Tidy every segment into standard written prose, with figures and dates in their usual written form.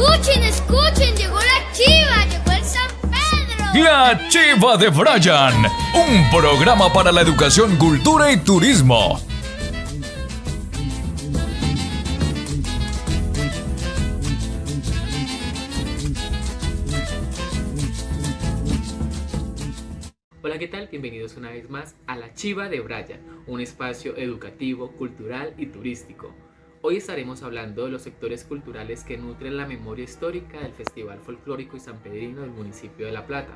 Escuchen, llegó la chiva, llegó el San Pedro. La Chiva de Brian, un programa para la educación, cultura y turismo. Hola, ¿qué tal? Bienvenidos una vez más a La Chiva de Brian, un espacio educativo, cultural y turístico. Hoy estaremos hablando de los sectores culturales que nutren la memoria histórica del Festival Folclórico y Sanpedrino del municipio de La Plata.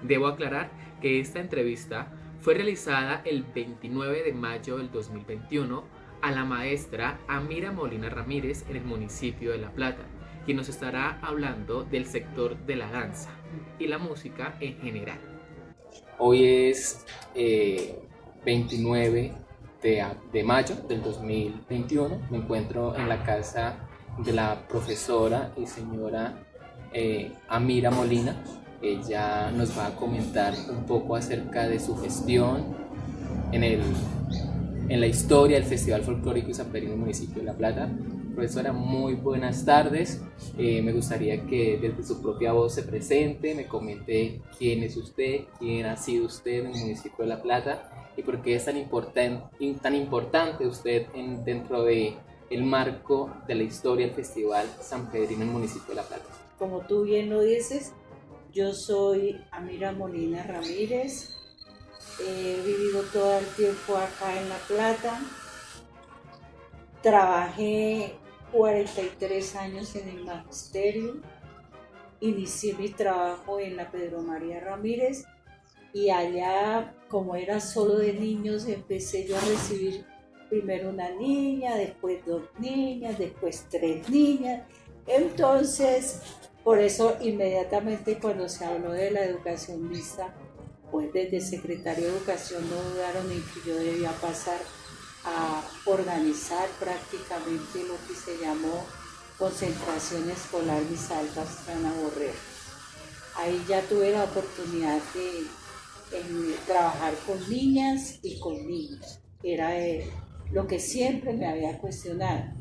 Debo aclarar que esta entrevista fue realizada el 29 de mayo del 2021 a la maestra Amira Molina Ramírez en el municipio de La Plata, quien nos estará hablando del sector de la danza y la música en general. Hoy es 29 de mayo del 2021. Me encuentro en la casa de la profesora y señora Amira Molina. Ella nos va a comentar un poco acerca de su gestión en la historia del Festival Folclórico y Sanpedrino del municipio de La Plata. Profesora, muy buenas tardes. Me gustaría que desde su propia voz se presente, me comente quién es usted, quién ha sido usted en el municipio de La Plata y por qué es tan importante usted dentro del marco de la historia del Festival Sanpedrino en el municipio de La Plata. Como tú bien lo dices, yo soy Amira Molina Ramírez. He vivido todo el tiempo acá en La Plata. Trabajé 43 años en el magisterio. Inicié mi trabajo en la Pedro María Ramírez y allá, como era solo de niños, empecé yo a recibir primero una niña, después 2 niñas, después 3 niñas. Entonces, por eso inmediatamente cuando se habló de la educación mixta, pues desde el secretario de Educación no dudaron en que yo debía pasar a organizar prácticamente lo que se llamó Concentración Escolar Misael Pastrana Borrero. Ahí ya tuve la oportunidad de trabajar con niñas y con niños. Era lo que siempre me había cuestionado.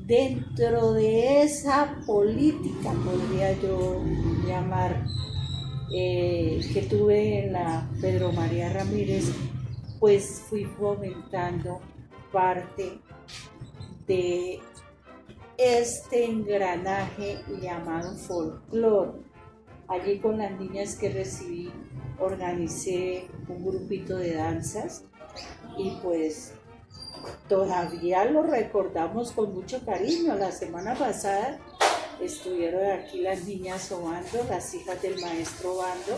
Dentro de esa política, podría yo llamar, que tuve en la Pedro María Ramírez, pues fui fomentando parte de este engranaje llamado folclore. Allí con las niñas que recibí organicé un grupito de danzas y pues todavía lo recordamos con mucho cariño. La semana pasada estuvieron aquí las niñas Obando, las hijas del maestro Obando,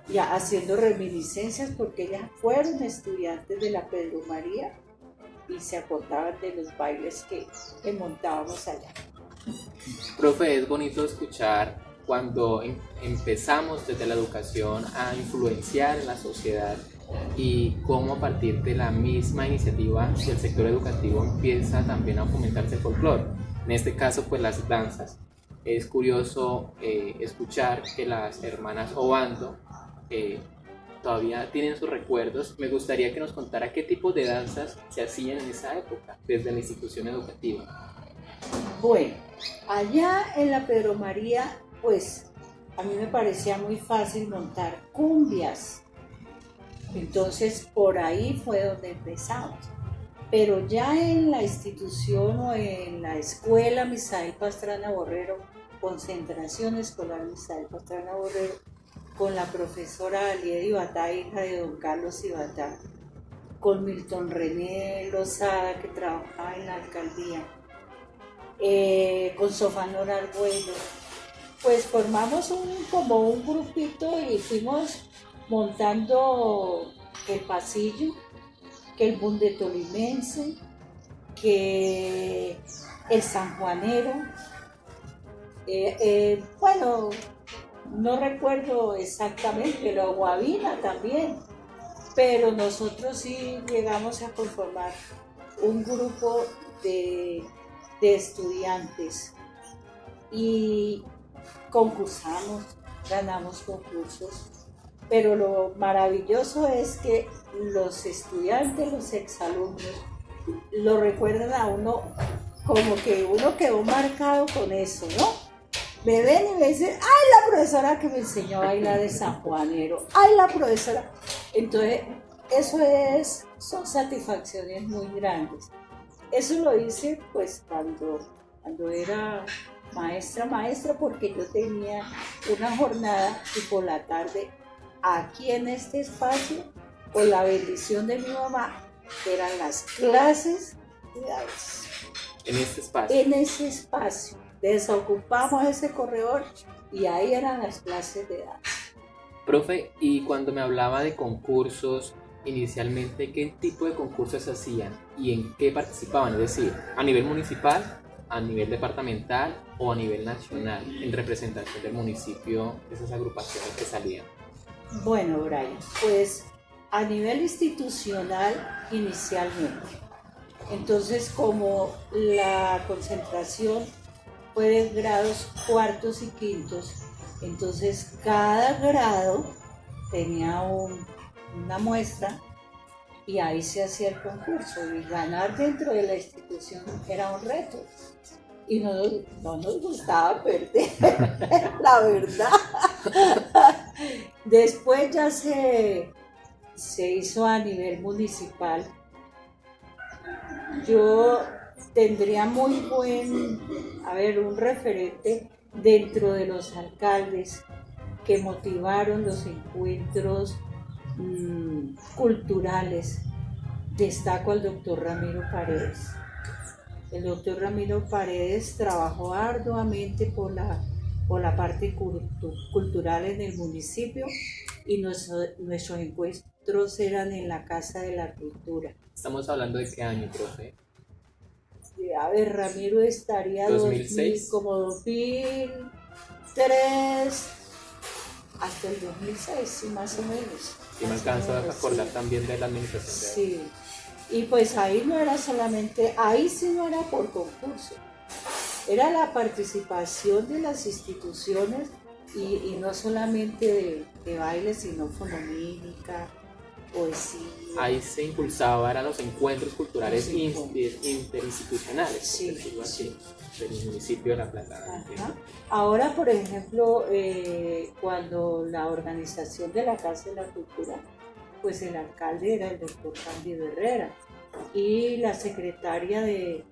ya haciendo reminiscencias porque ellas fueron estudiantes de la Pedro María y se acordaban de los bailes que montábamos allá. Profe, es bonito escuchar cuando empezamos desde la educación a influenciar en la sociedad y cómo a partir de la misma iniciativa del sector educativo empieza también a fomentarse el folclore. En este caso, pues las danzas. Es curioso escuchar que las hermanas Obando todavía tienen sus recuerdos. Me gustaría que nos contara qué tipo de danzas se hacían en esa época desde la institución educativa. Bueno, allá en la Pedro María, pues a mí me parecía muy fácil montar cumbias. Entonces por ahí fue donde empezamos. Pero ya en la institución o en la escuela Misael Pastrana Borrero, Concentración Escolar Misael Pastrana Borrero, con la profesora Alieda Ibatá, hija de don Carlos Ibatá, con Milton René Lozada, que trabajaba en la alcaldía, con Sofanor Argüello, pues formamos como un grupito y fuimos montando el pasillo, que el bunde tolimense, que el sanjuanero, bueno, no recuerdo exactamente, la guabina también, pero nosotros sí llegamos a conformar un grupo de estudiantes y concursamos, ganamos concursos, pero lo maravilloso es que los estudiantes, los exalumnos, lo recuerdan a uno como que uno quedó marcado con eso, ¿no? Me ven y me dicen, ¡ay, la profesora que me enseñó a bailar de San Juanero! ¡Ay, la profesora! Entonces, son satisfacciones muy grandes. Eso lo hice pues cuando era maestra, porque yo tenía una jornada y por la tarde aquí en este espacio, con la bendición de mi mamá, eran las clases de danza. En este espacio. En ese espacio. Desocupamos ese corredor y ahí eran las clases de danza. Profe, y cuando me hablaba de concursos, inicialmente, ¿qué tipo de concursos se hacían y en qué participaban? Es decir, a nivel municipal, a nivel departamental o a nivel nacional, en representación del municipio, de esas agrupaciones que salían. Bueno, Brian, pues a nivel institucional inicialmente. Entonces, como la concentración fue de grados cuartos y quintos, entonces cada grado tenía una muestra y ahí se hacía el concurso y ganar dentro de la institución era un reto y no nos gustaba perder, la verdad. Después ya se hizo a nivel municipal. Yo tendría un referente dentro de los alcaldes que motivaron los encuentros culturales. Destaco al doctor Ramiro Paredes. El doctor Ramiro Paredes trabajó arduamente por la parte cultural en el municipio y nuestros encuentros eran en la Casa de la Cultura. ¿Estamos hablando de qué año, profe? A ver, Ramiro estaría 2006. Como 2003 hasta el 2006, sí, más o menos. Y me alcanzo a acordar también de la administración de... Sí, y pues ahí no era solamente, ahí sí no era por concurso, era la participación de las instituciones y no solamente de baile, sino fonomímica, poesía. Ahí se impulsaba, eran los encuentros culturales interinstitucionales, Sí, por decirlo así, sí. del municipio de La Plata. Ajá. Ahora, por ejemplo, cuando la organización de la Casa de la Cultura, pues el alcalde era el doctor Cándido Herrera y la secretaria de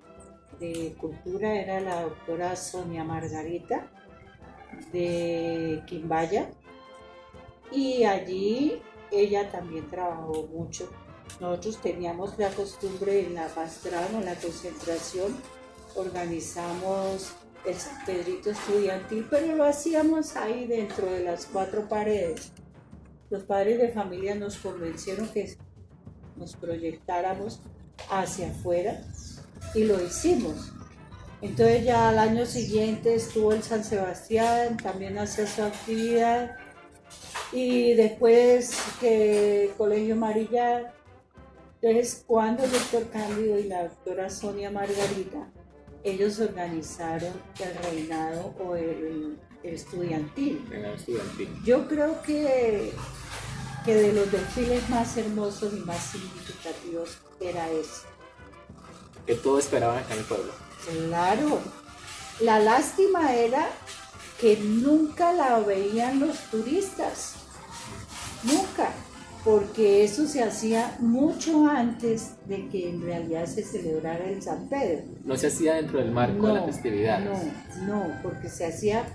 Cultura era la doctora Sonia Margarita de Quimbaya, y allí ella también trabajó mucho. Nosotros teníamos la costumbre en la Pastrana, en la concentración, organizamos el San Pedrito estudiantil, pero lo hacíamos ahí dentro de las cuatro paredes. Los padres de familia nos convencieron que nos proyectáramos hacia afuera y lo hicimos. Entonces ya al año siguiente estuvo el San Sebastián, también hacía su actividad, y después que Colegio Marillar. Entonces, cuando el doctor Cándido y la doctora Sonia Margarita, ellos organizaron el reinado o el estudiantil. Yo creo que de los desfiles más hermosos y más significativos era ese. Que todos esperaban acá en el pueblo. Claro, la lástima era que nunca la veían los turistas, nunca, porque eso se hacía mucho antes de que en realidad se celebrara el San Pedro. No se hacía dentro del marco de la festividad. No, porque se hacía,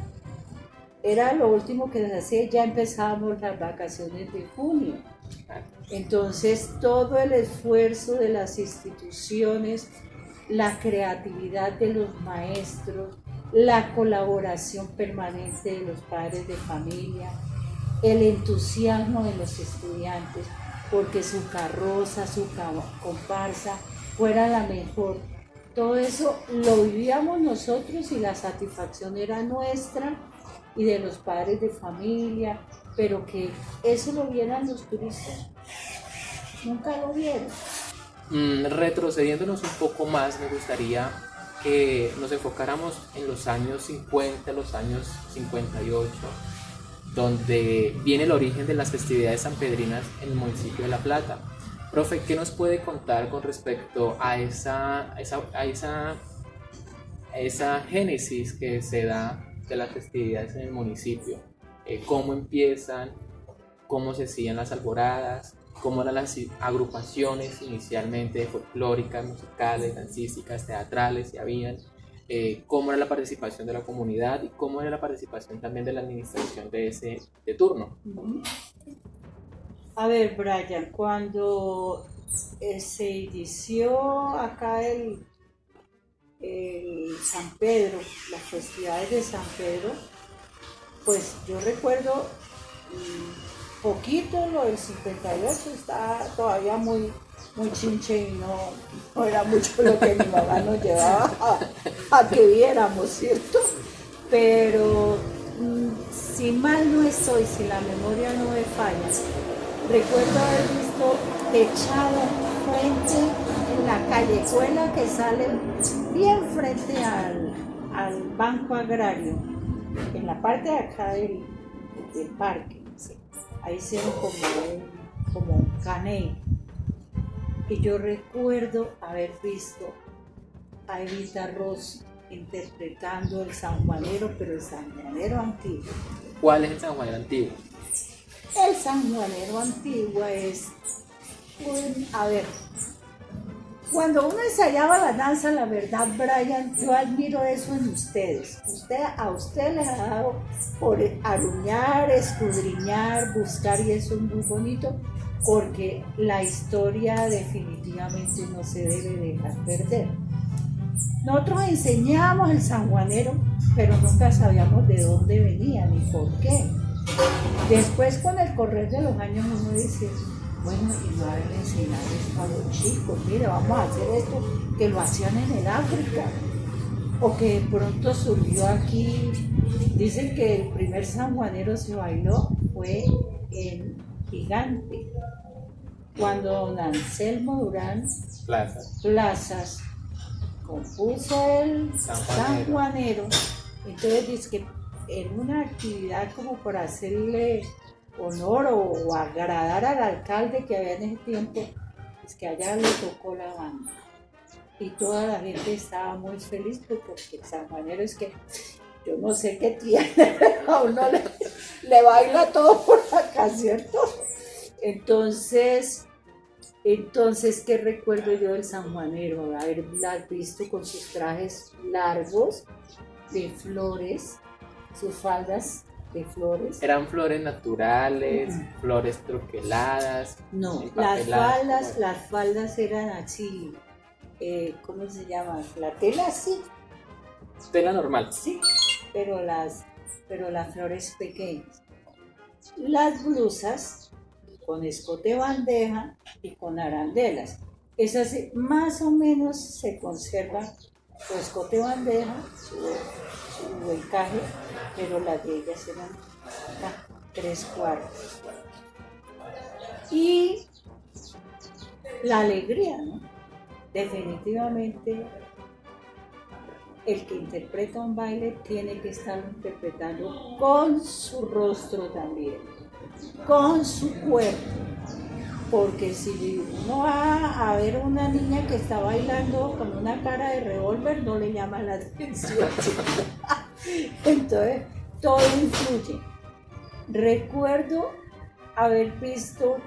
era lo último que se hacía, ya empezábamos las vacaciones de junio. Entonces todo el esfuerzo de las instituciones, la creatividad de los maestros, la colaboración permanente de los padres de familia, el entusiasmo de los estudiantes, porque su carroza, su comparsa fuera la mejor. Todo eso lo vivíamos nosotros y la satisfacción era nuestra y de los padres de familia, pero que eso lo vieran los turistas, nunca lo vieron. Retrocediéndonos un poco más, me gustaría que nos enfocáramos en los años 50, los años 58, donde viene el origen de las festividades sanpedrinas en el municipio de La Plata. Profe, ¿qué nos puede contar con respecto a esa esa génesis que se da de las festividades en el municipio, cómo empiezan, cómo se siguen las alboradas, cómo eran las agrupaciones inicialmente folclóricas, musicales, dancísticas, teatrales, si habían, cómo era la participación de la comunidad y cómo era la participación también de la administración de turno. A ver, Brian, cuando se inició acá el San Pedro, las festividades de San Pedro, pues yo recuerdo poquito lo del 58, está todavía muy chinche y no era mucho lo que mi mamá nos llevaba a que viéramos, ¿cierto? Pero si mal no estoy, si la memoria no me falla, recuerdo haber visto techado frente en la callejuela que sale bien frente al Banco Agrario, en la parte de acá del parque, ¿sí? Ahí hicieron como un caney. Y yo recuerdo haber visto a Evita Ross interpretando el sanjuanero, pero el sanjuanero antiguo. ¿Cuál es el sanjuanero antiguo? El sanjuanero antiguo es, a ver, cuando uno ensayaba la danza, la verdad, Brian, yo admiro eso en ustedes. A usted les ha dado por aruñar, escudriñar, buscar, y eso es muy bonito, porque la historia definitivamente no se debe dejar perder. Nosotros enseñábamos el sanjuanero, pero nunca sabíamos de dónde venía ni por qué. Después, con el correr de los años, uno dice, bueno, y no haberle enseñado esto a los chicos, mira, vamos a hacer esto, que lo hacían en el África, o que de pronto surgió aquí. Dicen que el primer sanjuanero se bailó fue en Gigante, cuando don Anselmo Durán Plazas compuso el sanjuanero. Entonces dice que en una actividad como para hacerle honor o agradar al alcalde que había en ese tiempo, es que allá le tocó la banda y toda la gente estaba muy feliz, porque el sanjuanero es que yo no sé qué tiene, a uno le baila todo por acá, ¿cierto? Entonces, ¿qué recuerdo yo del sanjuanero? Haberlas visto con sus trajes largos de flores, sus faldas de flores. ¿Eran flores naturales, flores troqueladas? No, las faldas eran así, ¿cómo se llama? La tela así. Tela normal. Sí, pero las flores pequeñas. Las blusas con escote bandeja y con arandelas. Esas más o menos se conservan su escote bandeja, su encaje, pero las de ellas eran 3/4. Y la alegría, ¿no? Definitivamente el que interpreta un baile tiene que estar interpretando con su rostro también, con su cuerpo, porque si uno va a ver una niña que está bailando con una cara de revólver, no le llama la atención. Entonces todo influye. Recuerdo haber visto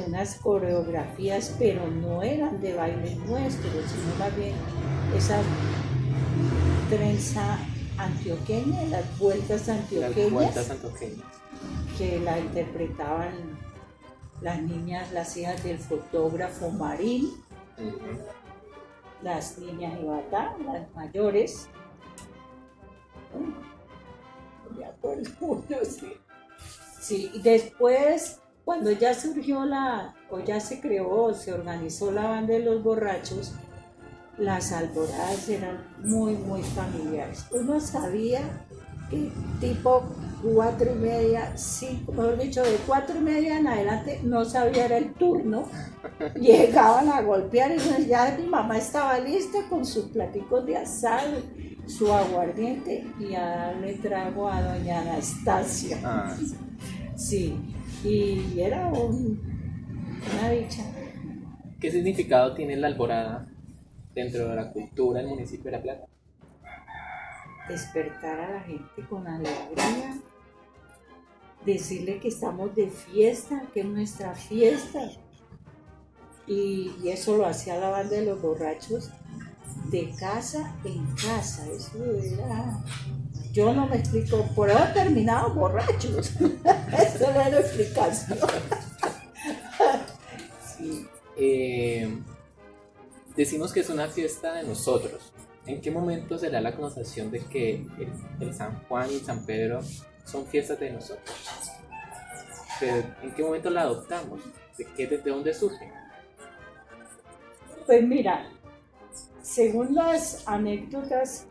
unas coreografías, pero no eran de baile nuestro, sino más bien esa trenza antioqueña, las vueltas antioqueñas, que la interpretaban las niñas, las hijas del fotógrafo Marín, las niñas de Batá, las mayores. No me acuerdo mucho, sí. Sí, y después, cuando ya surgió ya se creó, se organizó la banda de los borrachos, las alboradas eran muy familiares. Uno sabía que tipo 4:30, 5, mejor dicho, de 4:30 en adelante no sabía, era el turno. Llegaban a golpear y ya mi mamá estaba lista con sus platicos de asado, su aguardiente, y a darle trago a doña Anastasia. Sí, y era una dicha. ¿Qué significado tiene la alborada dentro de la cultura del municipio de La Plata? Despertar a la gente con alegría, decirle que estamos de fiesta, que es nuestra fiesta. Y eso lo hacía la banda de los borrachos de casa en casa. Eso era... Yo no me explico, por eso terminaban borrachos. Eso no era explicación. Sí. Decimos que es una fiesta de nosotros. ¿En qué momento se da la connotación de que el San Juan y San Pedro son fiestas de nosotros? Pero, ¿en qué momento la adoptamos? ¿De dónde surge? Pues mira, según las anécdotas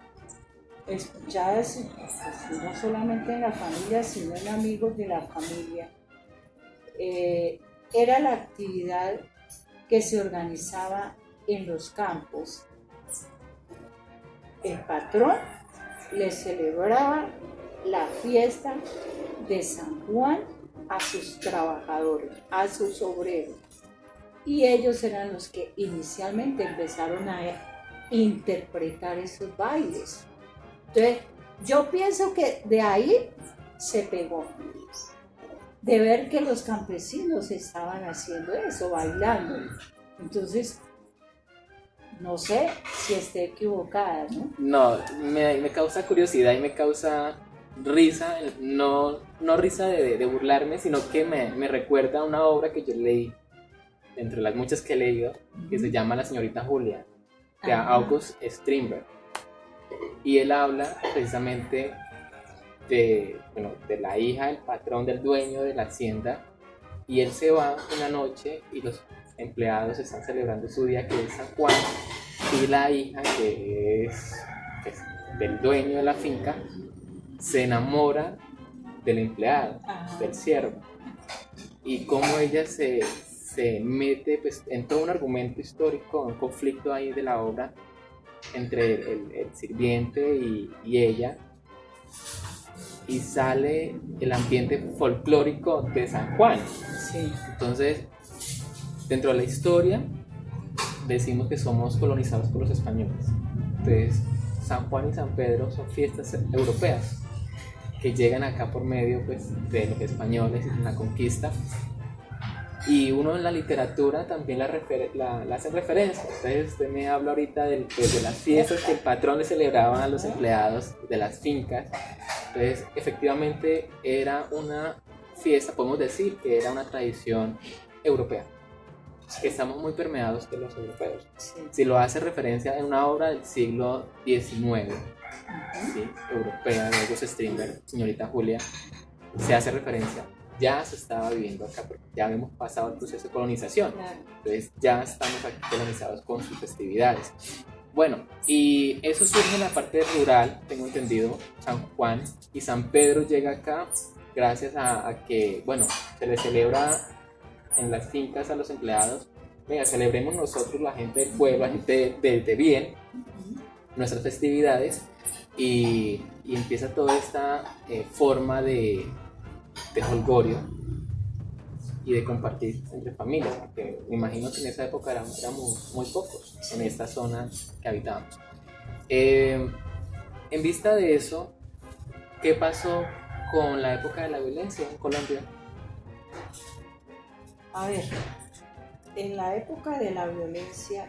escuchadas, pues, no solamente en la familia, sino en amigos de la familia, era la actividad que se organizaba en los campos. El patrón le celebraba la fiesta de San Juan a sus trabajadores, a sus obreros. Y ellos eran los que inicialmente empezaron a interpretar esos bailes. Entonces, yo pienso que de ahí se pegó, de ver que los campesinos estaban haciendo eso, bailando. Entonces, no sé si esté equivocada, ¿no? No, me causa curiosidad y me causa risa, no risa de burlarme, sino que me recuerda a una obra que yo leí, entre las muchas que he leído, que se llama La señorita Julia, de August Strindberg. Y él habla precisamente de la hija del patrón, del dueño de la hacienda, y él se va una noche y los empleados están celebrando su día, que es San Juan, y la hija, que es del dueño de la finca, se enamora del empleado, del siervo, y cómo ella se mete pues, en todo un argumento histórico, un conflicto ahí de la obra entre el sirviente y ella, y sale el ambiente folclórico de San Juan. Sí. Entonces, dentro de la historia decimos que somos colonizados por los españoles. Entonces, San Juan y San Pedro son fiestas europeas que llegan acá por medio pues, de los españoles y de la conquista. Y uno en la literatura también la hace referencia. Entonces usted me habla ahorita de las fiestas que el patrón le celebraba a los empleados de las fincas. Entonces efectivamente era una fiesta, podemos decir que era una tradición europea. Estamos muy permeados por los europeos. Sí. Si lo hace referencia en una obra del siglo XIX, ¿sí? Europea, de August Strindberg, señorita Julia, se hace referencia. Ya se estaba viviendo acá, porque ya habíamos pasado el proceso de colonización. Claro. Entonces ya estamos aquí colonizados con sus festividades. Bueno, y eso surge en la parte rural, tengo entendido, San Juan, y San Pedro llega acá gracias a que, bueno, se le celebra en las fincas a los empleados. Venga, celebremos nosotros, la gente del pueblo, la gente de bien, nuestras festividades, y empieza toda esta forma de holgorio y de compartir entre familias, porque me imagino que en esa época éramos muy pocos en esta zona que habitábamos. En vista de eso, ¿qué pasó con la época de la violencia en Colombia? A ver, en la época de la violencia,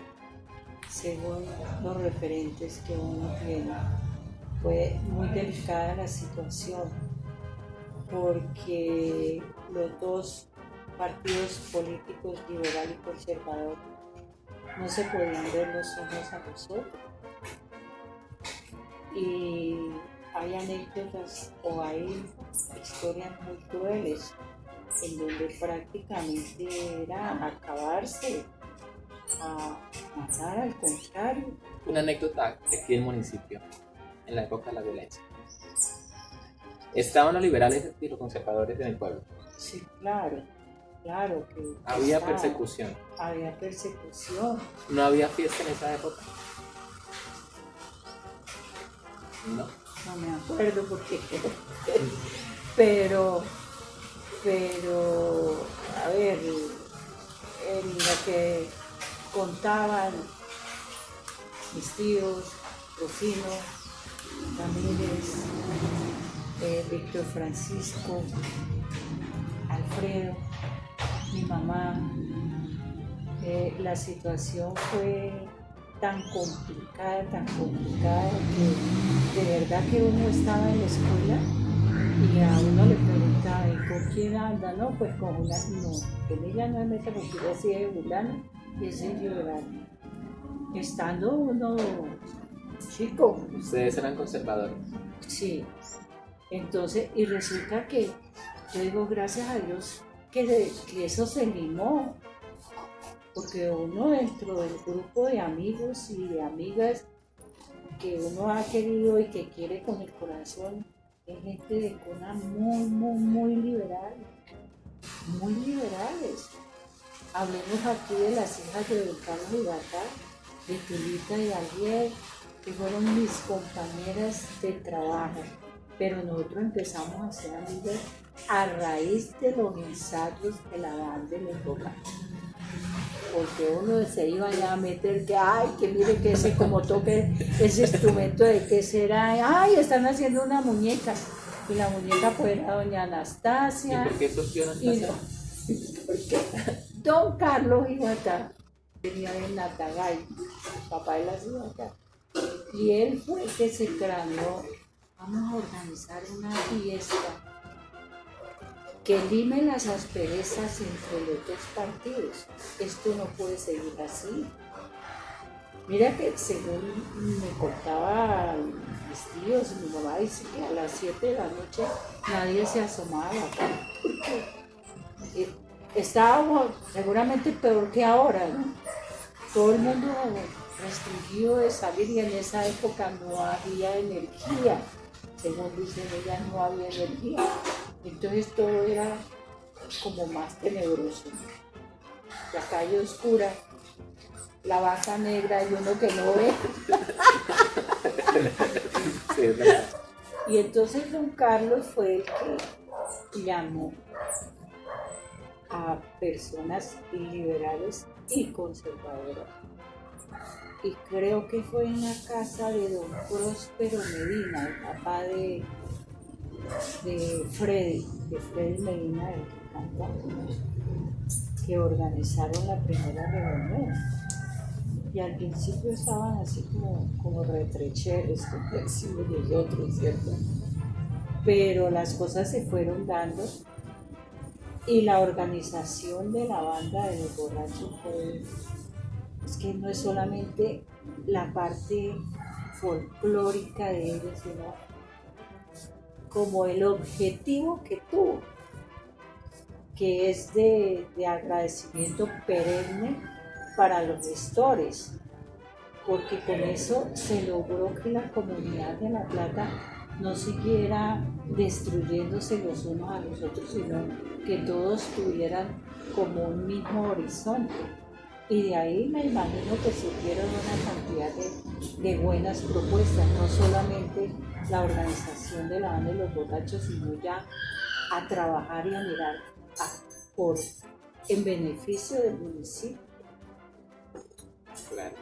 según los referentes que uno tiene, fue muy delicada la situación, porque los dos partidos políticos, liberal y conservador, no se podían ver los unos a los otros. Y hay anécdotas o hay historias muy crueles en donde prácticamente era acabarse, a matar al contrario. Una anécdota de aquí del municipio, en la época de la violencia. Estaban los liberales y los conservadores en el pueblo. Sí, claro que Había estaba. persecución. Había persecución. ¿No había fiesta en esa época? No. No me acuerdo porque pero a ver, en lo que contaban mis tíos, Rufino, Ramírez, Víctor Francisco, Alfredo, mi mamá. La situación fue tan complicada, que de verdad que uno estaba en la escuela y a uno le preguntaba, ¿y con quién anda? No, pues con una, no, con ella no me meta porque ella sí es fulana y ese es llorando. Estando uno chico. Ustedes eran conservadores. Sí. Entonces, y resulta que yo digo, gracias a Dios, que eso se limó. Porque uno dentro del grupo de amigos y de amigas que uno ha querido y que quiere con el corazón, es gente de cuna muy liberal, muy liberales. Hablemos aquí de las hijas de Don Carlos y Gata, de Tulita y Ariel, que fueron mis compañeras de trabajo, pero nosotros empezamos a ser amigas a raíz de los ensayos de la banda de los Borrachos. Porque uno se iba ya a meter que, ay, que mire que ese como toque ese instrumento de qué será, ay, están haciendo una muñeca. Y la muñeca pues era doña Anastasia. ¿Y por qué surgió Anastasia? Porque Don Carlos Iguatá venía de Natagay, papá de las Iguatá. Y él fue el que se craneó, vamos a organizar una fiesta que lime las asperezas entre los dos partidos. Esto no puede seguir así. Mira que según me contaba mis tíos, mi mamá dice que a las 7 de la noche nadie se asomaba acá, porque estábamos seguramente peor que ahora, ¿no? Todo el mundo restringido de salir y en esa época no había energía. Según dicen ellas, no había energía. Entonces todo era como más tenebroso. La calle oscura, la vaca negra y uno que no ve. Sí, es verdad. Y entonces Don Carlos fue el que llamó a personas liberales y conservadoras. Y creo que fue en la casa de Don Próspero Medina, el papá de Freddy Medina, el que canta, que organizaron la primera reunión. Y al principio estaban así como retrecheros, como decimos nosotros, ¿cierto? Pero las cosas se fueron dando y la organización de la banda de los Borrachos fue, es que no es solamente la parte folclórica de ellos, sino como el objetivo que tuvo, que es de agradecimiento perenne para los gestores, porque con eso se logró que la comunidad de La Plata no siguiera destruyéndose los unos a los otros, sino que todos tuvieran como un mismo horizonte. Y de ahí me imagino que surgieron una cantidad de buenas propuestas, no solamente la organización de la banda de los Borrachos, sino ya a trabajar y a mirar en beneficio del municipio. Claro.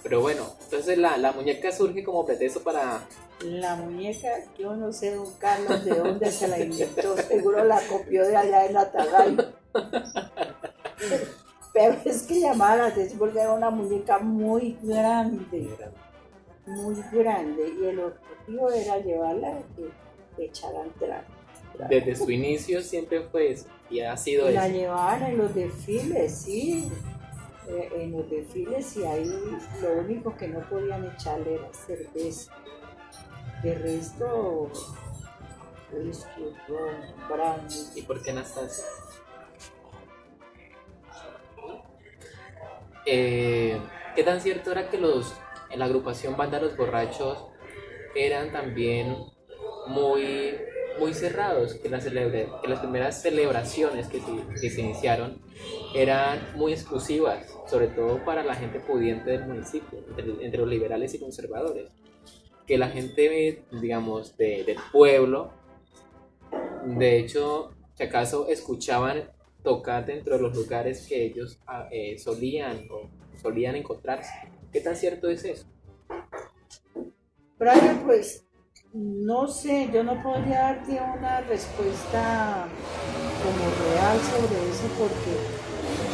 Pero bueno, entonces la muñeca surge como pretexto para... La muñeca, yo no sé, Don Carlos, de dónde se la inventó, seguro la copió de allá de Natagay. Pero es que llamaba la atención porque era una muñeca muy grande, y el objetivo era llevarla que echaran traje. Desde su inicio siempre fue eso, y ha sido La eso. llevaban en los desfiles, sí, en los desfiles, y ahí lo único que no podían echarle era cerveza. De resto, whisky, ron, brandy. ¿Y por qué Anastasia? ¿Qué tan cierto era que en la agrupación Banda Los Borrachos eran también muy cerrados, que las primeras celebraciones que se iniciaron eran muy exclusivas, sobre todo para la gente pudiente del municipio, entre los liberales y conservadores? Que la gente, digamos, del pueblo, de hecho, si acaso escuchaban tocar dentro de los lugares que ellos solían encontrarse. ¿Qué tan cierto es eso? Brian, pues no sé, yo no podría darte una respuesta como real sobre eso porque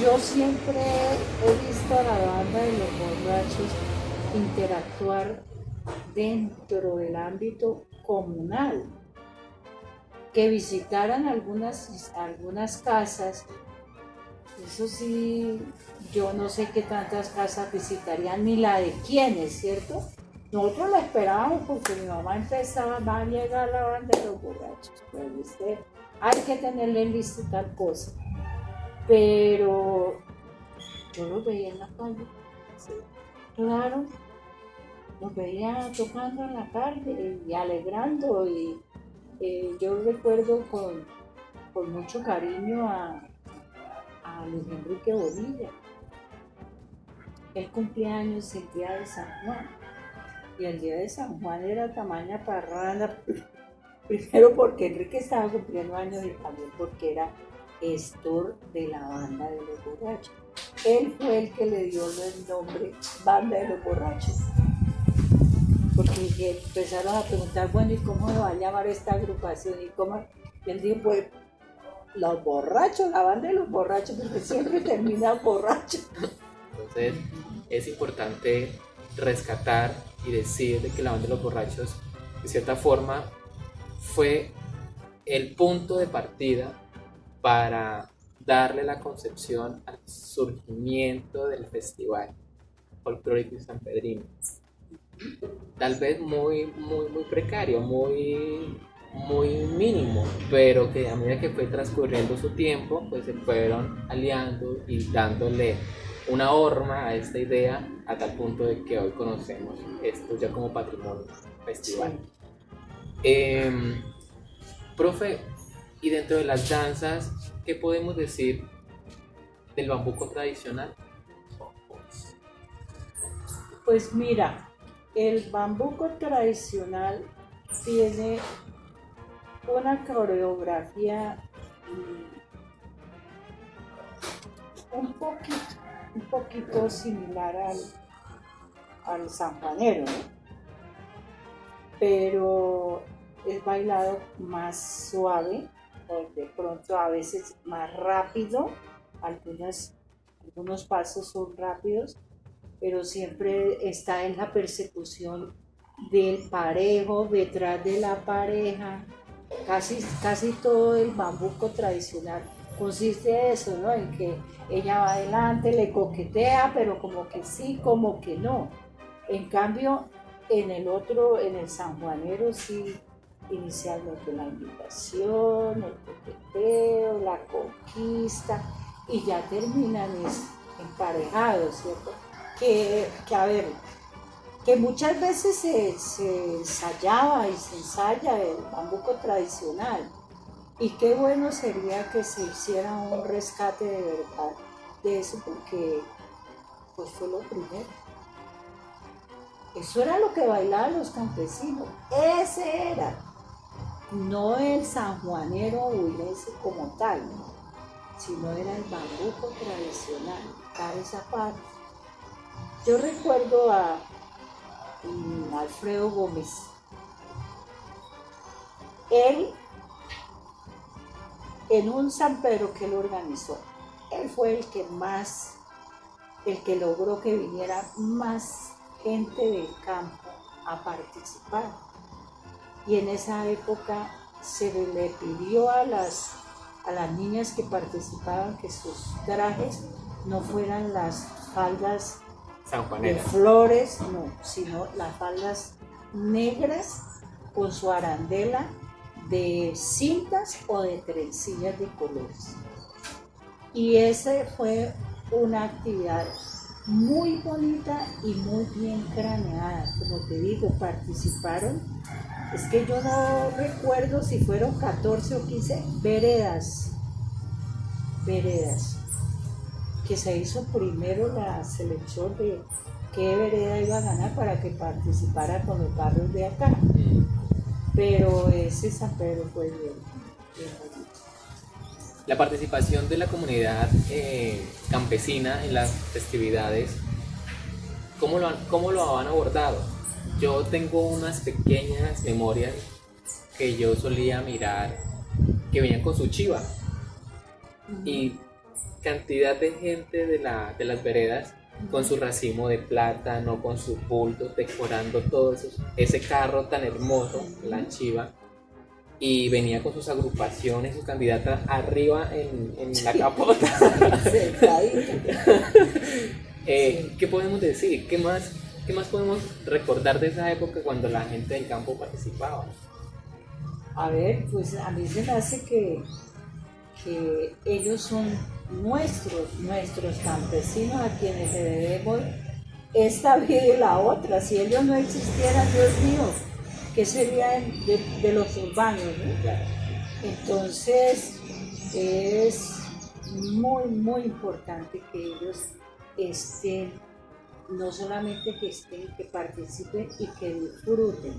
yo siempre he visto a la banda de los borrachos interactuar dentro del ámbito comunal, que visitaran algunas casas. Eso sí, yo no sé qué tantas casas visitarían ni la de quiénes, ¿cierto? Nosotros la esperábamos porque mi mamá empezaba, va a llegar la banda de los borrachos, pues usted, hay que tenerle listo tal cosa. Pero yo los veía en la calle, ¿sí? Claro, los veía tocando en la calle y alegrando y yo recuerdo con mucho cariño a Luis Enrique Bonilla. Él cumplía años el día de San Juan. Y el día de San Juan era tamaña parranda, primero porque Enrique estaba cumpliendo años y también porque era gestor de la banda de los borrachos. Él fue el que le dio el nombre Banda de los Borrachos. Porque empezaron a preguntar, bueno, ¿y cómo se va a llamar esta agrupación? Y él dijo, pues, los borrachos, la banda de los borrachos, porque siempre termina borrachos. Entonces, es importante rescatar y decir de que la banda de los borrachos, de cierta forma, fue el punto de partida para darle la concepción al surgimiento del festival folclórico sanpedrino. Tal vez muy precario, muy mínimo, pero que a medida que fue transcurriendo su tiempo, pues se fueron aliando y dándole una horma a esta idea a tal punto de que hoy conocemos esto ya como patrimonio festival. Profe, y dentro de las danzas, ¿qué podemos decir del bambuco tradicional? Pues mira, el bambuco tradicional tiene una coreografía un poquito similar al sanjuanero, ¿no? Pero es bailado más suave, o de pronto a veces más rápido, algunos pasos son rápidos, pero siempre está en la persecución del parejo, detrás de la pareja. Casi todo el bambuco tradicional consiste en eso, ¿no? En que ella va adelante, le coquetea, pero como que sí, como que no. En cambio, en el sanjuanero sí, inicialmente la invitación, el coqueteo, la conquista, y ya terminan emparejados, ¿cierto? Que a ver, que muchas veces se ensayaba y se ensaya el bambuco tradicional, y qué bueno sería que se hiciera un rescate de verdad de eso, porque pues fue lo primero. Eso era lo que bailaban los campesinos, ese era, no el sanjuanero huilense como tal, sino era el bambuco tradicional, dar esa parte. Yo recuerdo a Alfredo Gómez. Él, en un San Pedro que él organizó, él fue el que logró que viniera más gente del campo a participar. Y en esa época se le pidió a las niñas que participaban que sus trajes no fueran las faldas de flores, no, sino las faldas negras con su arandela de cintas o de trencillas de colores. Y esa fue una actividad muy bonita y muy bien craneada. Como te digo, participaron, es que yo no recuerdo si fueron 14 o 15 veredas, que se hizo primero la selección de qué vereda iba a ganar para que participara con los barrios de acá. Pero ese San Pedro fue bien bonito. La participación de la comunidad campesina en las festividades, ¿cómo lo han abordado? Yo tengo unas pequeñas memorias que yo solía mirar que venían con su chiva y cantidad de gente de las veredas con su racimo de plátano, con sus bultos, decorando todo ese carro tan hermoso, la chiva, y venía con sus agrupaciones, sus candidatas arriba en la capota. ¿Qué podemos decir? ¿Qué más podemos recordar de esa época cuando la gente del campo participaba? A ver, pues a mí se me hace que ellos son nuestros campesinos a quienes le debemos esta vida y la otra. Si ellos no existieran, Dios mío, ¿qué sería de los urbanos, ¿no? Claro. Entonces es muy, muy importante que ellos estén, no solamente que estén, que participen y que disfruten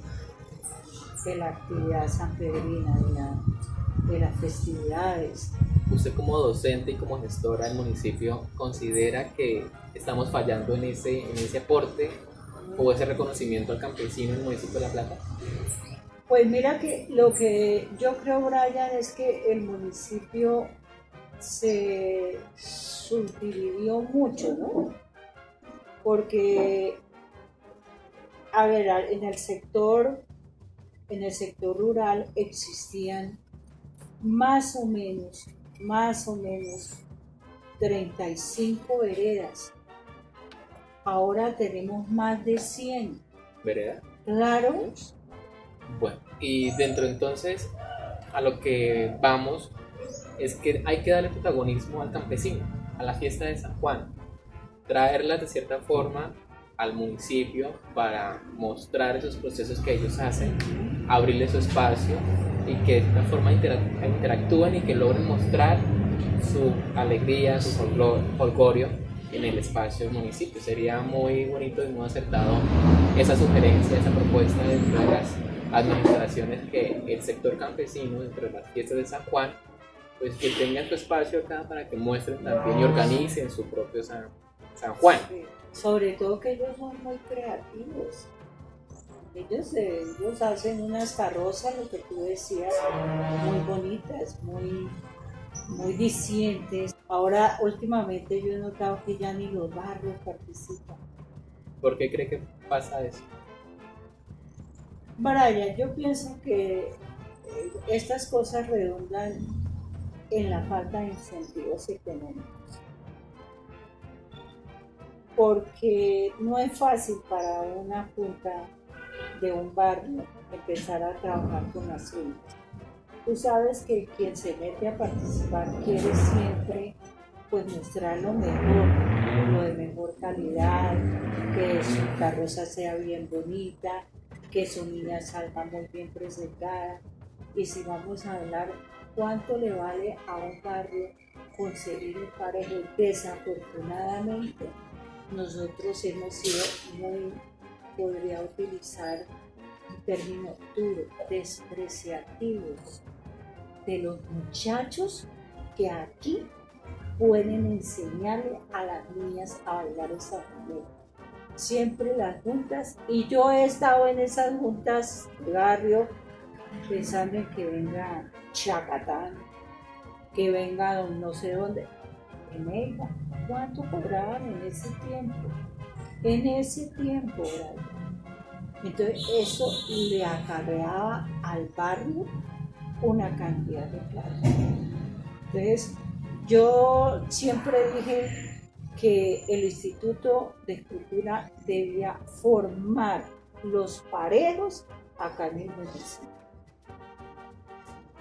de la actividad sanpedrina, de las festividades. Usted como docente y como gestora del municipio, ¿considera que estamos fallando en ese aporte o ese reconocimiento al campesino en el municipio de La Plata? Pues mira que lo que yo creo, Brian, es que el municipio se subdividió mucho, ¿no? Porque, a ver, en el sector rural existían más o menos 35 veredas. Ahora tenemos más de 100. ¿Verdad? Claro. Bueno, y dentro entonces a lo que vamos es que hay que darle protagonismo al campesino, a la fiesta de San Juan, traerlas de cierta forma al municipio para mostrar esos procesos que ellos hacen, abrirles su espacio y que de esta forma interactúen y que logren mostrar su alegría, su folclorio en el espacio del municipio. Sería muy bonito y muy acertado esa sugerencia, esa propuesta dentro de las administraciones, que el sector campesino dentro de las fiestas de San Juan, pues que tengan su espacio acá para que muestren también y organicen su propio San Juan. Sí. Sobre todo que ellos son muy creativos. Ellos hacen unas carrozas, lo que tú decías, muy bonitas, muy dicientes. Ahora, últimamente yo he notado que ya ni los barrios participan. ¿Por qué cree que pasa eso? Brian, yo pienso que estas cosas redundan en la falta de incentivos económicos. Porque no es fácil para una junta de un barrio empezar a trabajar con las suyas. Tú sabes que quien se mete a participar quiere siempre pues mostrar lo mejor, lo de mejor calidad, que su carroza sea bien bonita, que su niña salga muy bien presentada. Y si vamos a hablar cuánto le vale a un barrio conseguir un parejo, desafortunadamente nosotros hemos sido muy, podría utilizar un término duro, despreciativos de los muchachos que aquí pueden enseñarle a las niñas a bailar esa manera. Siempre las juntas, y yo he estado en esas juntas de barrio pensando en que venga Chacatán, que venga don no sé dónde, en Neiva. ¿Cuánto cobraban en ese tiempo? En ese tiempo, ¿verdad? Entonces eso le acarreaba al barrio una cantidad de plata. Entonces yo siempre dije que el Instituto de Cultura debía formar los parejos acá en el municipio.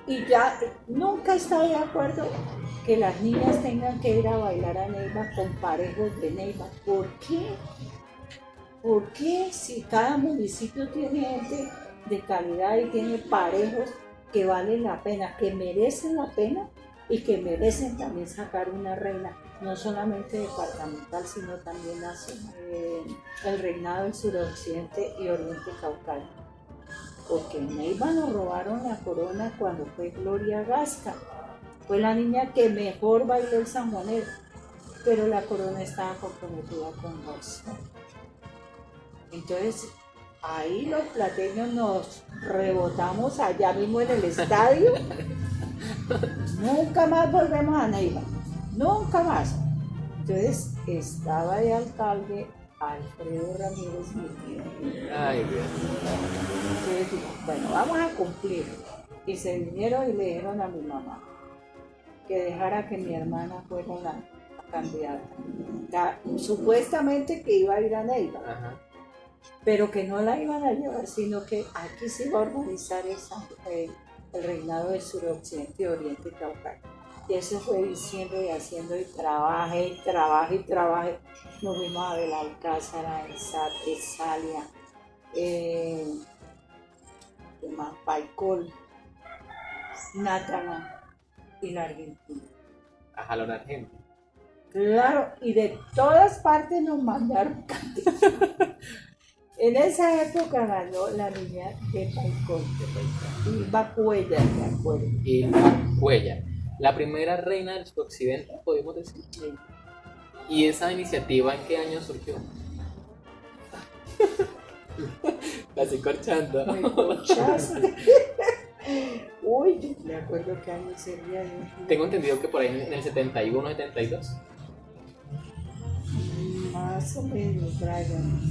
Y ya nunca estaba de acuerdo que las niñas tengan que ir a bailar a Neiva con parejos de Neiva. ¿Por qué? ¿Por qué si cada municipio tiene gente de calidad y tiene parejos que valen la pena, que merecen la pena y que merecen también sacar una reina, no solamente departamental, sino también nacional? El reinado del suroccidente y oriente caucásico. Porque en Neiva nos robaron la corona cuando fue Gloria Gasca. fue la niña que mejor bailó el sanjuanero, pero la corona estaba comprometida con Garzón. Entonces, ahí los plateños nos rebotamos allá mismo en el estadio. Nunca más volvemos a Neiva, nunca más. Entonces, estaba de alcalde Alfredo Ramírez Mejía. Ay, Dios. Entonces digo, bueno, vamos a cumplir. Y se vinieron y le dijeron a mi mamá que dejara que mi hermana fuera la candidata. Supuestamente que iba a ir a Neiva, Ajá. pero que no la iban a llevar, sino que aquí se iba a organizar el reinado del suroccidente y oriente Cauca. Y eso fue diciendo y haciendo y trabaje. Nos vimos a Belalcázar, a Tesalia, Paicol, Nátana y la Argentina. A Jalón Argentino. Claro, y de todas partes nos mandaron candidatos. En esa época ganó la niña de Paicol, y Bacuella, me acuerdo. Y Huella, la primera reina del suroccidente, podemos decir. Sí. ¿Y esa iniciativa en qué año surgió? La estoy corchando. Me corchaste. Uy, yo me acuerdo que año sería. Tengo entendido que por ahí en el 71, 72. Más o menos, Brian.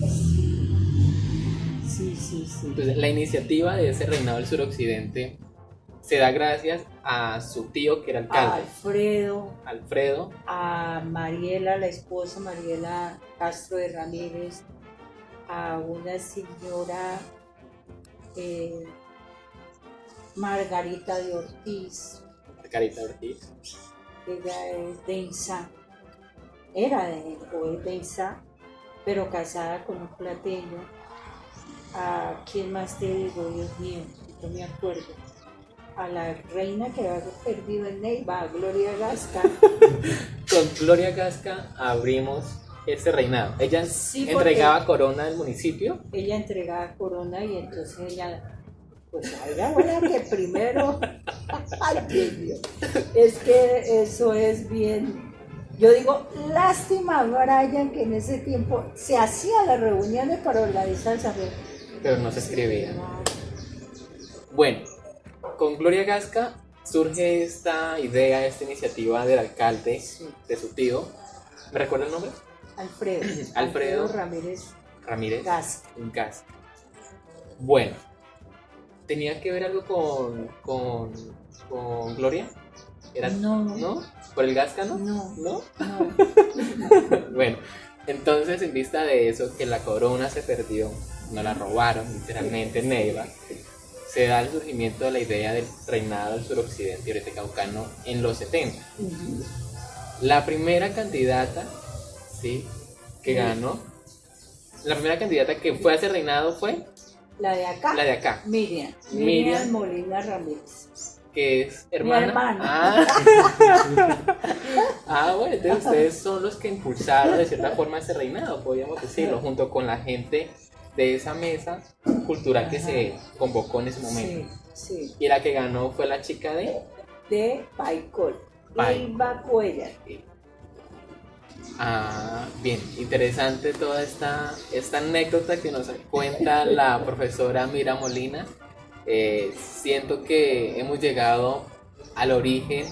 Sí. Entonces, la iniciativa de ese reinado del suroccidente se da gracias a su tío, que era A alcalde, Alfredo, a Mariela, la esposa Mariela Castro de Ramírez, a una señora Margarita de Ortiz. Margarita Ortiz, Ella es de Insá, era o es de Insá, pero casada con un plateño. ¿A quién más te digo? Dios mío, no me acuerdo. A la reina que había perdido en Neiva, a Gloria Gasca. Con Gloria Gasca abrimos ese reinado. Ella Sí, entregaba corona del municipio. Ella entregaba corona y entonces ella, pues era buena que primero. Ay, Dios mío. Es que eso es bien. Yo digo, lástima, Brian, que en ese tiempo se hacían las reuniones para organizar el saber. Pero no se escribía. Bueno, con Gloria Gasca surge esta idea, esta iniciativa del alcalde, Sí. de su tío. ¿Me recuerda el nombre? Alfredo Ramírez Ramírez Gasca. Gasca. Bueno, ¿tenía que ver algo con Gloria? ¿No? ¿Por el Gasca, no? No. Bueno, entonces en vista de eso, que la corona se perdió, no la robaron literalmente en Neiva, se da el surgimiento de la idea del reinado del suroccidente y oriente caucano en los 70. Ujú. La primera candidata, ¿sí?, que ganó, la primera candidata que fue a ese reinado fue La de acá. la de acá, Miriam Molina Ramírez. que es hermana. Mi hermana. Bueno, entonces ustedes son los que impulsaron de cierta forma ese reinado, podríamos decirlo, junto con la gente de esa mesa cultural que se convocó en ese momento. Sí. Y la que ganó fue la chica de De Paicol. Paicol. Y Bacuella. Bien, interesante toda esta anécdota que nos cuenta la profesora Mira Molina. Siento que hemos llegado al origen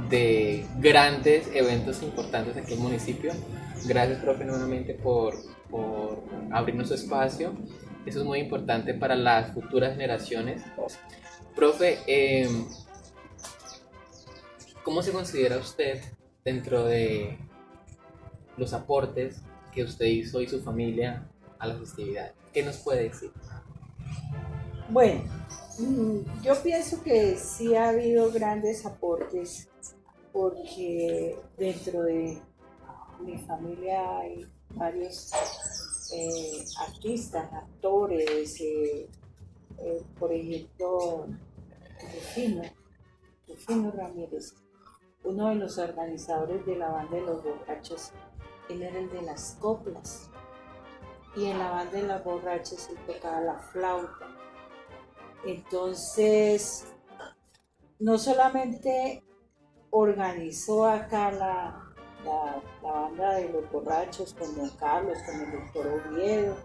de grandes eventos importantes aquí en el municipio. Gracias, profe, nuevamente por abrirnos su espacio. Eso es muy importante para las futuras generaciones. Profe, ¿cómo se considera usted dentro de los aportes que usted hizo y su familia a la festividad? ¿Qué nos puede decir? Bueno, yo pienso que sí ha habido grandes aportes porque dentro de mi familia hay varios artistas, actores, por ejemplo, Rufino Ramírez, uno de los organizadores de la banda de los borrachos. Él era el de las coplas y en la banda de las borrachas él tocaba la flauta. Entonces, no solamente organizó acá la banda de los borrachos con don Carlos, con el doctor Oviedo,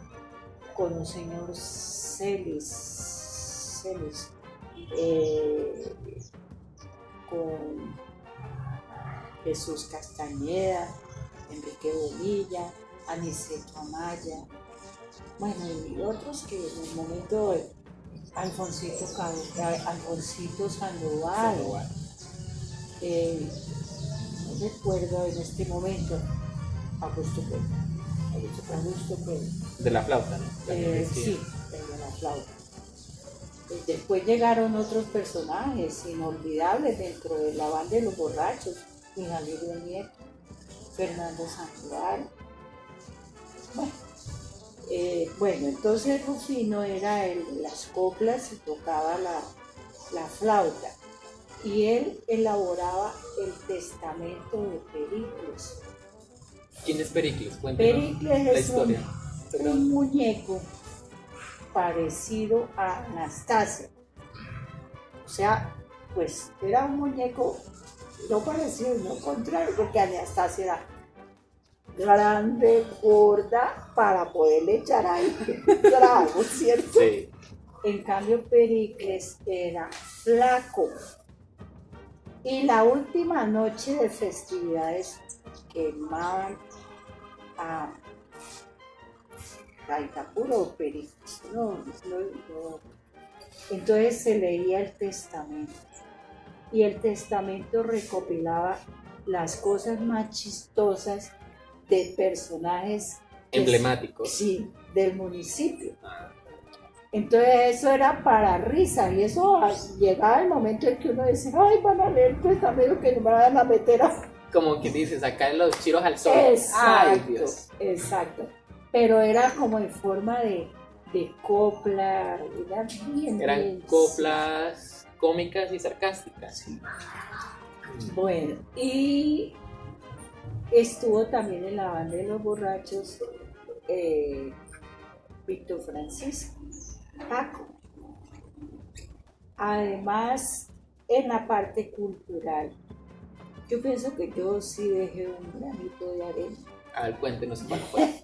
con un señor Celis, con Jesús Castañeda, Enrique Bonilla, Aniceto Amaya, bueno, y otros que en el momento, Alfonsito Sandoval, no recuerdo en este momento, Augusto Pérez. De la flauta, ¿no? Sí, de la flauta. Después llegaron otros personajes inolvidables dentro de la banda de los borrachos, Miguel Lirio Nieto, Fernando Sandoval. Bueno, entonces Rufino era el de las coplas y tocaba la flauta. Y él elaboraba el testamento de Pericles. ¿Quién es Pericles? Cuéntanos Pericles la es historia. un muñeco parecido a Anastasia. O sea, pues era un muñeco no parecido, no contrario, porque Anastasia era grande, gorda, para poderle echar ahí trago, ¿cierto? Sí. En cambio, Pericles era flaco. Y la última noche de festividades quemaban a Itapuro o Pericles. No. Entonces se leía el testamento. Y el testamento recopilaba las cosas más chistosas de personajes Emblemáticos. Sí, del municipio. Entonces eso era para risa y eso llegaba el momento en que uno decía, ay, van a leer el testamento que nos van a meter a... Como que dice, sacar los chiros al sol. Exacto, Ay, Dios. exacto. Pero era como en forma de copla, Eran coplas cómicas y sarcásticas. Sí. Bueno, y estuvo también en la banda de los borrachos Víctor Francisco, Paco. Además, en la parte cultural, yo pienso que yo sí dejé un granito de arena. A ver, cuéntenos cuál fue.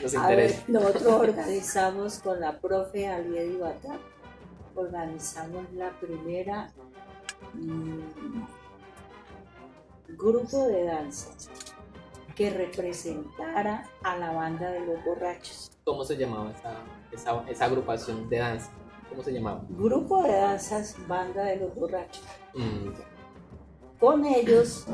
Nos A ver, interesa. nosotros organizamos con la profe Aliedi Batá, organizamos la primera grupo de danza que representara a la banda de los borrachos. ¿Cómo se llamaba esa agrupación de danza? ¿Cómo se llamaba? Grupo de danzas, banda de los borrachos. Con ellos,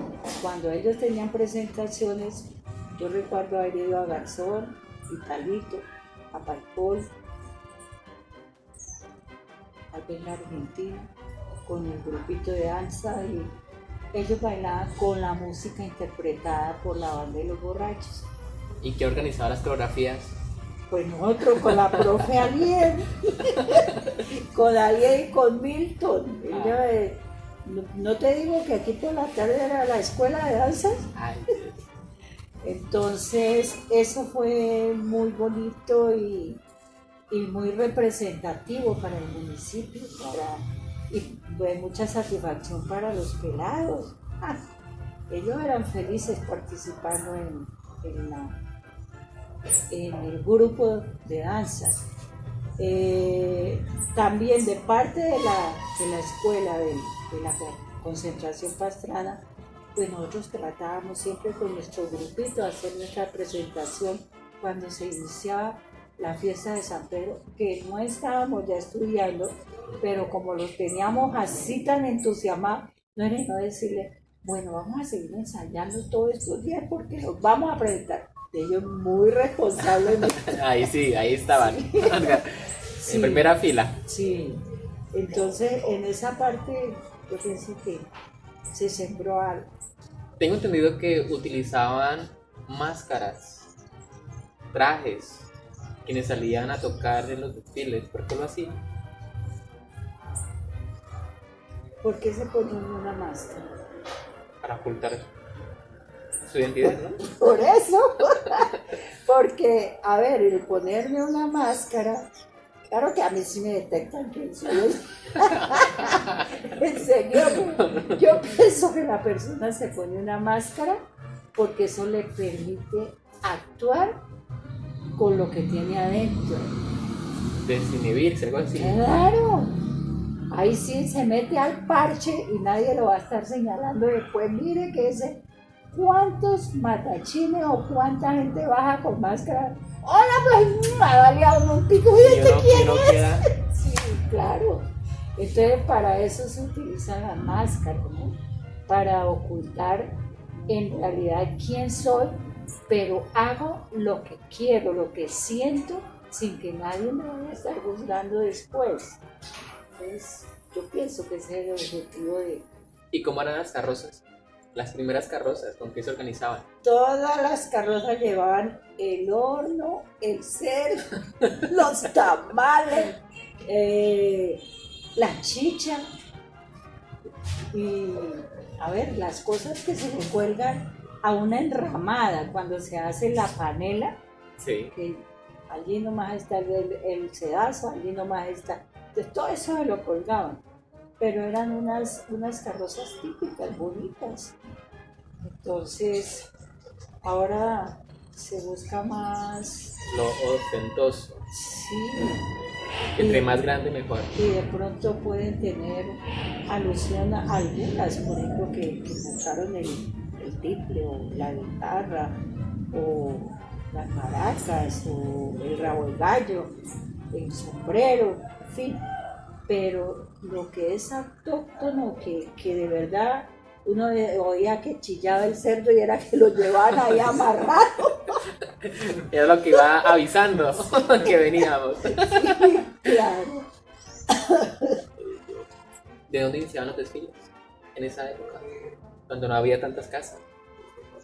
cuando ellos tenían presentaciones, yo recuerdo haber ido a Garzón, Italito, a Paipol, tal vez la Argentina, con el grupito de danza y ellos bailaban con la música interpretada por la banda de los borrachos. ¿Y qué organizaba las coreografías? Pues nosotros con la profe Aliedi, con Aliedi y con Milton. Ella, no te digo que aquí por la tarde era la escuela de danzas. Ay, Entonces eso fue muy bonito y muy representativo para el municipio y fue mucha satisfacción para los pelados. Ellos eran felices participando en el grupo de danzas. También de parte de la escuela de la concentración Pastrana, pues nosotros tratábamos siempre con nuestro grupito de hacer nuestra presentación cuando se iniciaba la fiesta de San Pedro, que no estábamos ya estudiando, pero como los teníamos así tan entusiasmados, no era no decirle, bueno, vamos a seguir ensayando todos estos días porque nos vamos a presentar. Ellos muy responsablemente. ahí sí, ahí estaban. Sí. En primera fila. Sí, entonces en esa parte yo pienso que se sembró algo. Tengo entendido que utilizaban máscaras, trajes, quienes salían a tocar en los desfiles. ¿Por qué lo hacían? ¿Por qué se ponían una máscara? Para ocultar su identidad, ¿no? Por eso, porque, a ver, el ponerme una máscara Claro que a mí sí me detectan quién soy. En serio, yo pienso que la persona se pone una máscara porque eso le permite actuar con lo que tiene adentro. Desinhibirse, algo así. Claro, ahí sí se mete al parche y nadie lo va a estar señalando después. Mire que ese, ¿cuántos matachines o cuánta gente baja con máscara? Hola, pues, me ha baleado un pico. ¿Y este quién es? Sí, claro. Entonces, para eso se utiliza la máscara, ¿no? Para ocultar en realidad quién soy, pero hago lo que quiero, lo que siento, sin que nadie me vaya a estar juzgando después. Entonces, yo pienso que ese es el objetivo de... ¿Y cómo eran las carrozas? Las primeras carrozas, ¿con qué se organizaban? Todas las carrozas llevaban el horno, el cerdo, los tamales, la chicha y, a ver, las cosas que se le cuelgan a una enramada cuando se hace la panela. Sí. Que allí nomás está el sedazo, allí nomás está. Entonces, todo eso se lo colgaban, pero eran unas carrozas típicas, bonitas. Entonces, ahora se busca más. Lo ostentoso. Sí. Entre más grande, mejor. Y de pronto pueden tener alusión a algunas, por ejemplo, que montaron el tiple o la guitarra o las maracas o el rabo de gallo, el sombrero, en fin. Pero lo que es autóctono, que de verdad uno oía que chillaba el cerdo y era que lo llevaban ahí amarrado. Era lo que iba avisando que veníamos. Sí, claro. ¿De dónde iniciaban los desfiles? En esa época, cuando no había tantas casas.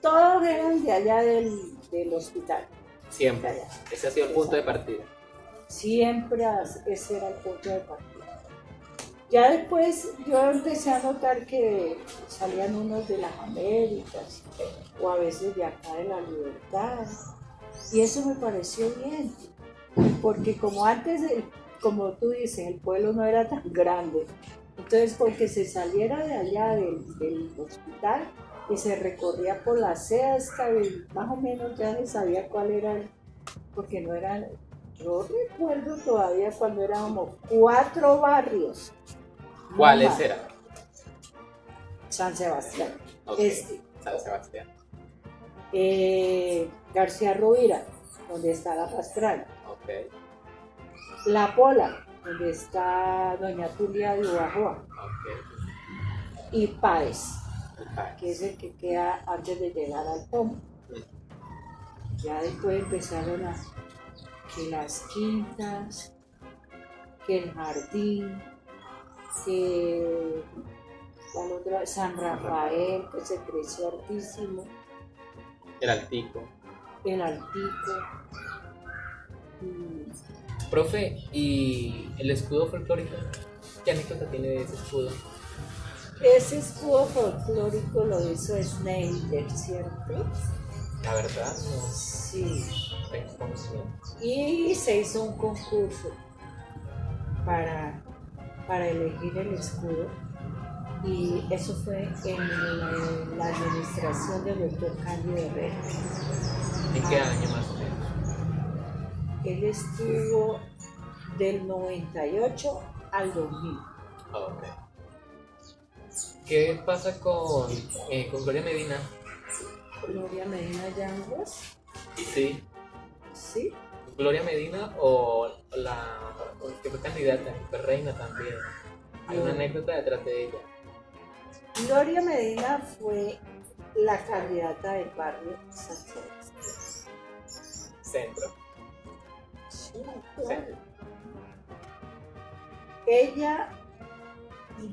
Todos eran de allá del hospital. Siempre. De allá. Ese ha sido el punto de partida. Siempre ese era el punto de partida. Ya después yo empecé a notar que salían unos de las Américas o a veces de acá de la Libertad, y eso me pareció bien, porque como antes, como tú dices, el pueblo no era tan grande, entonces porque se saliera de allá del hospital y se recorría por la cesta y más o menos ya se sabía cuál era, porque no eran. Yo recuerdo todavía cuando éramos 4 barrios. ¿Cuáles Mamá. eran? San Sebastián. Okay. San Sebastián. García Rovira, donde está la Pastrana. Okay. La Pola, donde está Doña Tulia de Ubajoa. Okay. Y Páez, que es el que queda antes de llegar al Pomo. Ya después empezaron que las quintas, que el jardín, que ¿cuál otra? San Rafael, que se creció altísimo, El Altico. el Altico. Profe, ¿y el escudo folclórico? ¿Qué anécdota tiene de ese escudo? Ese escudo folclórico lo hizo Schneider, ¿cierto? La verdad, no Sí. tengo conocimiento. Y se hizo un concurso para elegir el escudo, y eso fue en la administración del doctor Cándido Herrera. ¿En qué año más o menos? Él estuvo del 98 al 2000. Okay. ¿Qué pasa con Gloria Medina? Gloria Medina Llangos, Sí. ¿sí? Gloria Medina o la que fue candidata, que fue reina también. Hay una anécdota detrás de ella. Gloria Medina fue la candidata del barrio San Sebastián. Centro. Sí, claro. Ella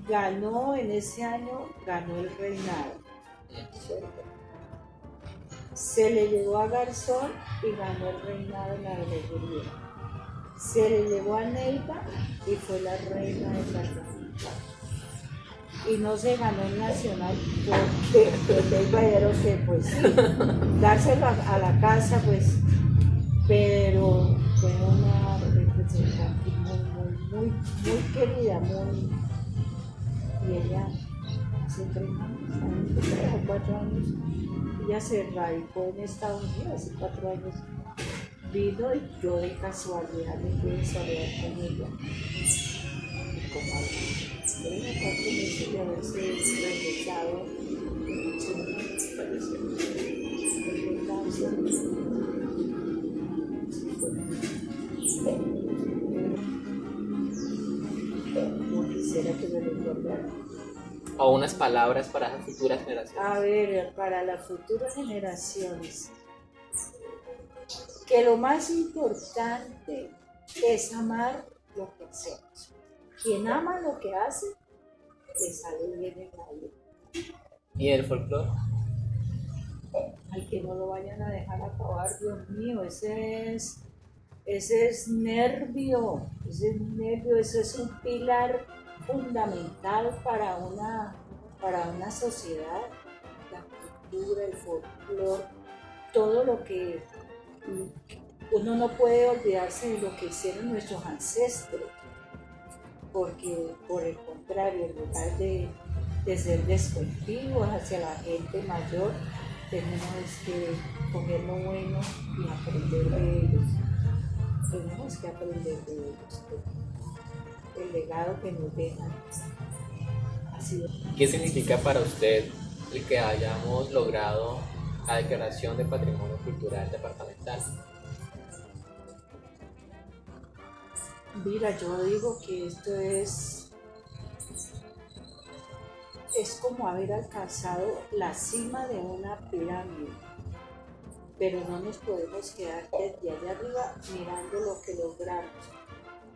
ganó en ese año, ganó el reinado, ¿cierto? Se le llevó a Garzón y ganó el reinado en la región. Se le llevó a Neiva y fue la reina de Cartagena. Y no se ganó el nacional porque Neiva dijeron que pues sí, dárselo a la casa pues, pero fue una representante muy querida, y ella hace 3 o 4 años, ella se radicó en Estados Unidos, hace 4 años vino y yo de casualidad me pude hablar con ella. Y como a los 3 o 4 meses de haberse regresado, se me pareció no quisiera que me recordara. O unas palabras para las futuras generaciones. A ver, para las futuras generaciones, que lo más importante es amar lo que hacemos. Quien ama lo que hace, le sale bien en la vida. ¿Y el folclore? Al que no lo vayan a dejar acabar, Dios mío, ese es nervio, eso es un pilar fundamental para una sociedad, la cultura, el folclore, todo lo que uno no puede olvidarse de lo que hicieron nuestros ancestros, porque por el contrario, en lugar de ser despectivos hacia la gente mayor, tenemos que coger lo bueno y aprender de ellos. Tenemos que aprender de ellos. El legado que nos dejan ha sido. ¿Qué significa para usted el que hayamos logrado la declaración de Patrimonio Cultural Departamental? Mira, yo digo que esto es como haber alcanzado la cima de una pirámide, pero no nos podemos quedar desde allá arriba mirando lo que logramos,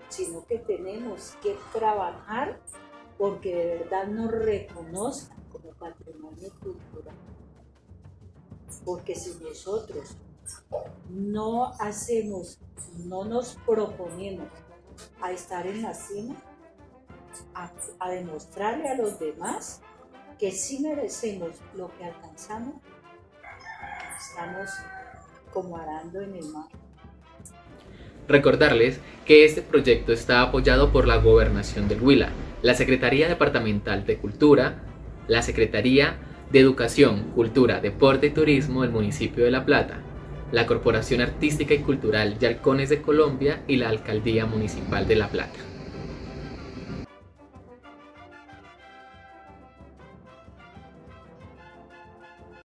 sino que tenemos que trabajar porque de verdad nos reconozcan como patrimonio cultural. Porque si nosotros no nos proponemos a estar en la cima, a demostrarle a los demás que sí merecemos lo que alcanzamos, estamos como arando en el mar. Recordarles que este proyecto está apoyado por la Gobernación del Huila, la Secretaría Departamental de Cultura, la Secretaría de Educación, Cultura, Deporte y Turismo del municipio de La Plata, la Corporación Artística y Cultural Yalcones de Colombia y la Alcaldía Municipal de La Plata.